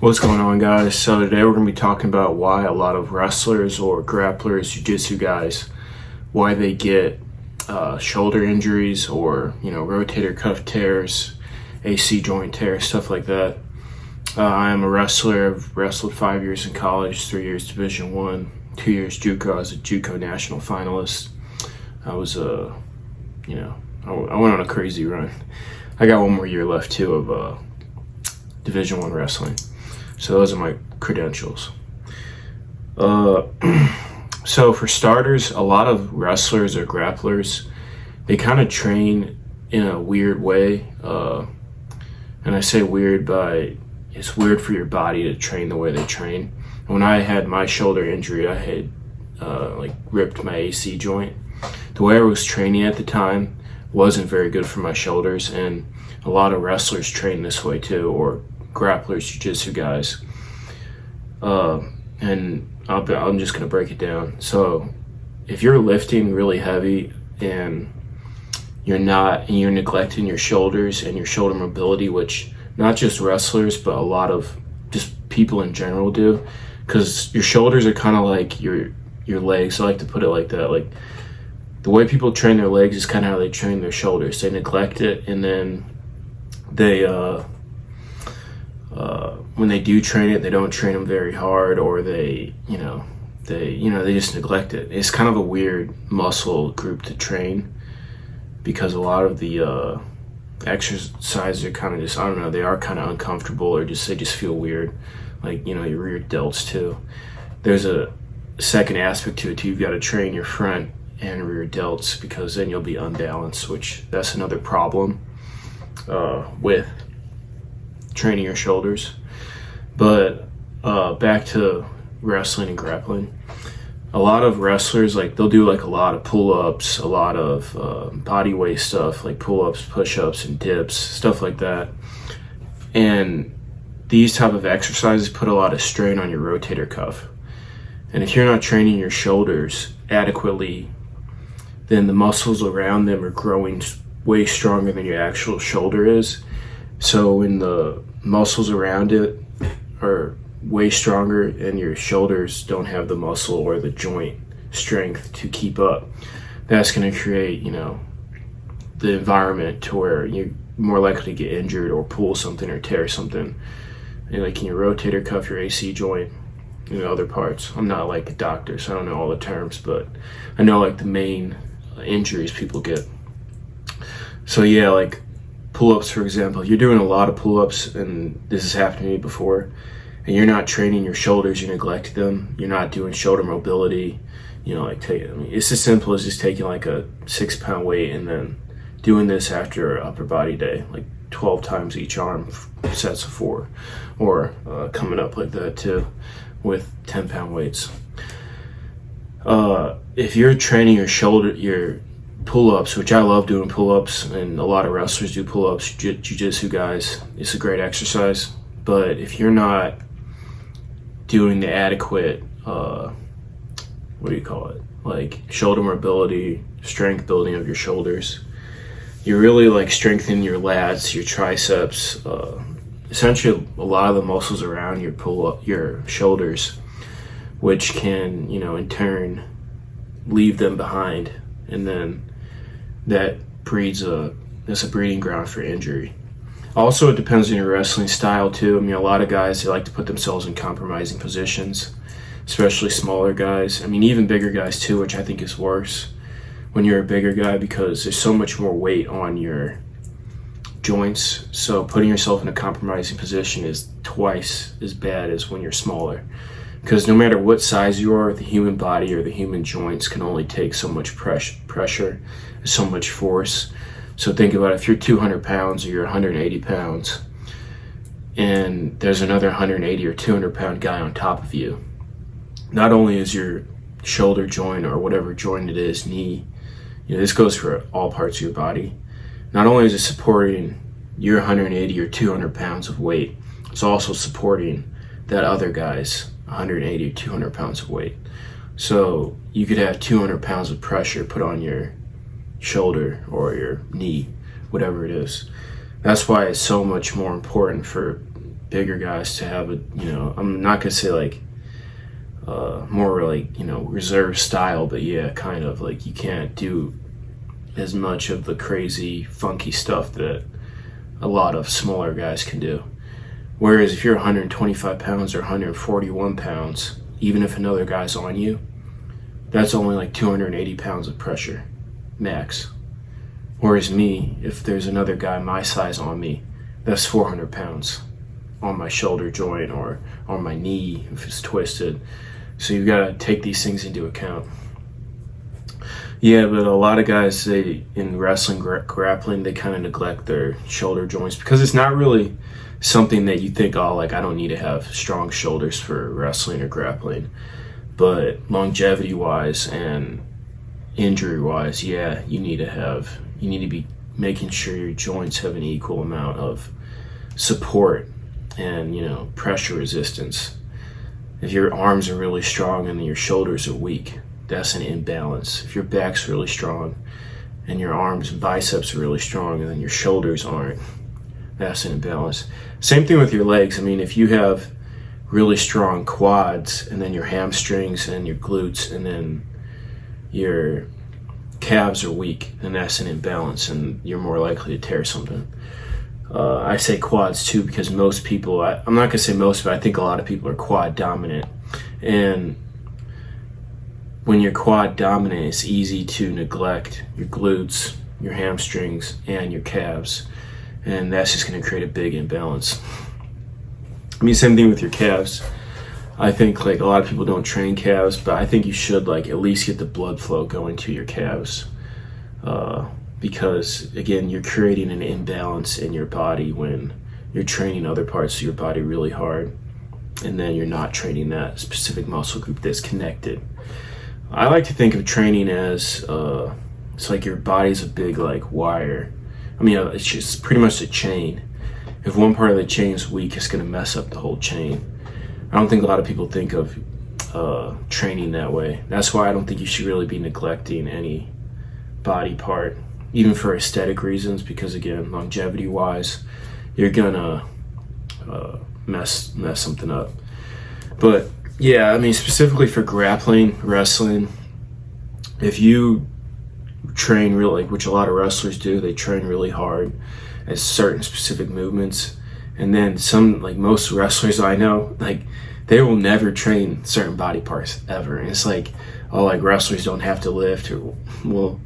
What's going on, guys? So today we're going to be talking about why a lot of wrestlers or grapplers, jiu-jitsu guys, why they get shoulder injuries or rotator cuff tears, AC joint tears, stuff like that. I am a wrestler. I've wrestled 5 years in college, 3 years Division I, 2 years JUCO. I was a JUCO national finalist. I was I went on a crazy run. I got one more year left too of Division I wrestling. So those are my credentials. So for starters, a lot of wrestlers or grapplers, they kind of train in a weird way. And I say weird by, it's weird for your body to train the way they train. When I had my shoulder injury, I had ripped my AC joint. The way I was training at the time wasn't very good for my shoulders, and a lot of wrestlers train this way too, or grapplers, jiu-jitsu guys. And I'm just going to break it down. So if you're lifting really heavy and you're neglecting your shoulders and your shoulder mobility, which not just wrestlers, but a lot of just people in general do, because your shoulders are kind of like your legs. I like to put it like that. Like the way people train their legs is kind of how they train their shoulders. They neglect it, and then they when they do train it, they don't train them very hard, or they just neglect it. It's kind of a weird muscle group to train, because a lot of the exercises are kind of just, I don't know, they are kind of uncomfortable, or they just feel weird. Like, your rear delts too. There's a second aspect to it too. You've got to train your front and rear delts, because then you'll be unbalanced, which that's another problem with training your shoulders. But back to wrestling and grappling. A lot of wrestlers, they'll do a lot of pull-ups, a lot of body weight stuff, like pull-ups, push-ups, and dips, stuff like that. And these type of exercises put a lot of strain on your rotator cuff. And if you're not training your shoulders adequately, then the muscles around them are growing way stronger than your actual shoulder is. So when the muscles around it are way stronger and your shoulders don't have the muscle or the joint strength to keep up, that's going to create, the environment to where you're more likely to get injured or pull something or tear something. And like in your rotator cuff, your AC joint, other parts. I'm not like a doctor, so I don't know all the terms, but I know the main injuries people get. So yeah, pull-ups, for example. You're doing a lot of pull-ups, and this has happened to me before, and you're not training your shoulders, you neglect them, you're not doing shoulder mobility, it's as simple as just taking a 6-pound weight and then doing this after upper body day, 12 times each arm, sets of 4, or coming up like that too with 10-pound weights. If you're training your shoulder, your pull-ups, which I love doing pull-ups, and a lot of wrestlers do pull-ups, jiu-jitsu guys, it's a great exercise. But if you're not doing the adequate shoulder mobility, strength building of your shoulders, you're really strengthening your lats, your triceps, essentially a lot of the muscles around your shoulders, which can in turn leave them behind, and then that breeds that's a breeding ground for injury. Also, it depends on your wrestling style too. A lot of guys, they like to put themselves in compromising positions, especially smaller guys. Even bigger guys too, which I think is worse when you're a bigger guy, because there's so much more weight on your joints. So putting yourself in a compromising position is twice as bad as when you're smaller, because no matter what size you are, the human body or the human joints can only take so much pressure, so much force. So think about it, if you're 200 pounds or you're 180 pounds and there's another 180 or 200 pound guy on top of you, not only is your shoulder joint or whatever joint it is, knee, this goes for all parts of your body, not only is it supporting your 180 or 200 pounds of weight, it's also supporting that other guy's 180 or 200 pounds of weight. So you could have 200 pounds of pressure put on your shoulder or your knee, whatever it is. That's why it's so much more important for bigger guys to have a, I'm not gonna say like more like, reserve style, but yeah, kind of like you can't do as much of the crazy funky stuff that a lot of smaller guys can do. Whereas if you're 125 pounds or 141 pounds, even if another guy's on you, that's only like 280 pounds of pressure max. Whereas me, if there's another guy my size on me, that's 400 pounds on my shoulder joint or on my knee if it's twisted. So you've got to take these things into account. Yeah, but a lot of guys, in wrestling, grappling, they kind of neglect their shoulder joints because it's not really something that you think, oh, like I don't need to have strong shoulders for wrestling or grappling. But longevity-wise and injury-wise, yeah, you need to be making sure your joints have an equal amount of support and, pressure resistance. If your arms are really strong and your shoulders are weak, that's an imbalance. If your back's really strong and your arms and biceps are really strong and then your shoulders aren't, that's an imbalance. Same thing with your legs. I mean, if you have really strong quads and then your hamstrings and your glutes and then your calves are weak, then that's an imbalance and you're more likely to tear something. I say quads too because most people, I'm not going to say most, but I think a lot of people are quad dominant. And when you're quad dominant, it's easy to neglect your glutes, your hamstrings, and your calves. And that's just going to create a big imbalance. I mean, same thing with your calves. I think like a lot of people don't train calves, but I think you should like at least get the blood flow going to your calves. Because again, you're creating an imbalance in your body when you're training other parts of your body really hard, and then you're not training that specific muscle group that's connected. I like to think of training as it's like your body's a big like wire. I mean, it's just pretty much a chain. If one part of the chain is weak, it's going to mess up the whole chain. I don't think a lot of people think of training that way. That's why I don't think you should really be neglecting any body part, even for aesthetic reasons, because again, longevity wise, you're gonna mess something up. But yeah, I mean, specifically for grappling, wrestling, if you train really, which a lot of wrestlers do, they train really hard at certain specific movements, and then some, like most wrestlers I know, like they will never train certain body parts ever. And it's like, oh, like wrestlers don't have to lift, or well,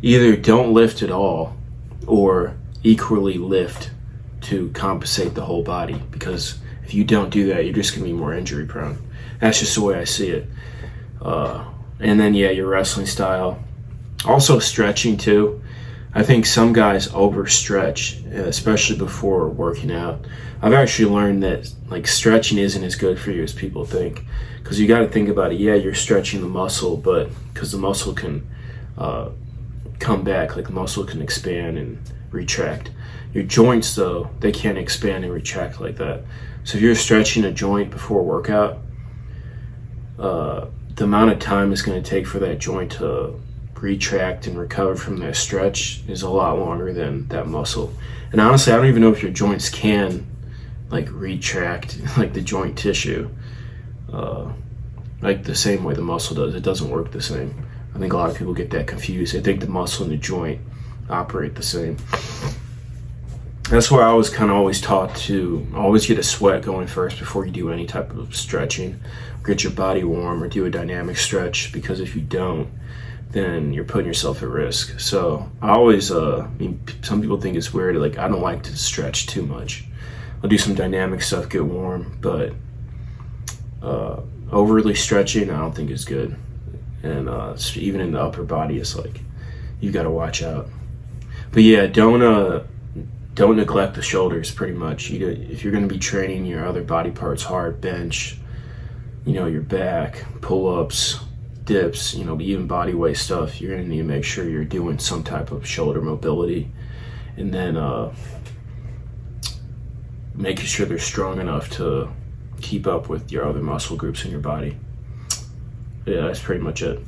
either don't lift at all or equally lift to compensate the whole body, because if you don't do that, you're just going to be more injury prone. That's just the way I see it. And then, yeah, your wrestling style. Also stretching too. I think some guys overstretch, especially before working out. I've actually learned that like stretching isn't as good for you as people think, because you got to think about it. Yeah, you're stretching the muscle, but because the muscle can come back, like the muscle can expand and retract. Your joints, though, they can't expand and retract like that. So if you're stretching a joint before a workout, the amount of time it's going to take for that joint to retract and recover from that stretch is a lot longer than that muscle. And honestly, I don't even know if your joints can like retract like the joint tissue like the same way the muscle does. It doesn't work the same. I think a lot of people get that confused. They think the muscle and the joint operate the same. That's why I was kind of always taught to always get a sweat going first before you do any type of stretching. Get your body warm or do a dynamic stretch, because if you don't, then you're putting yourself at risk. So I always, I mean, some people think it's weird, like I don't like to stretch too much. I'll do some dynamic stuff, get warm, but overly stretching I don't think is good. And even in the upper body, it's like you got to watch out. But yeah, don't neglect the shoulders. Pretty much, if you're going to be training your other body parts hard, bench, your back, pull-ups, dips, even body weight stuff, you're going to need to make sure you're doing some type of shoulder mobility, and then making sure they're strong enough to keep up with your other muscle groups in your body. Yeah, that's pretty much it.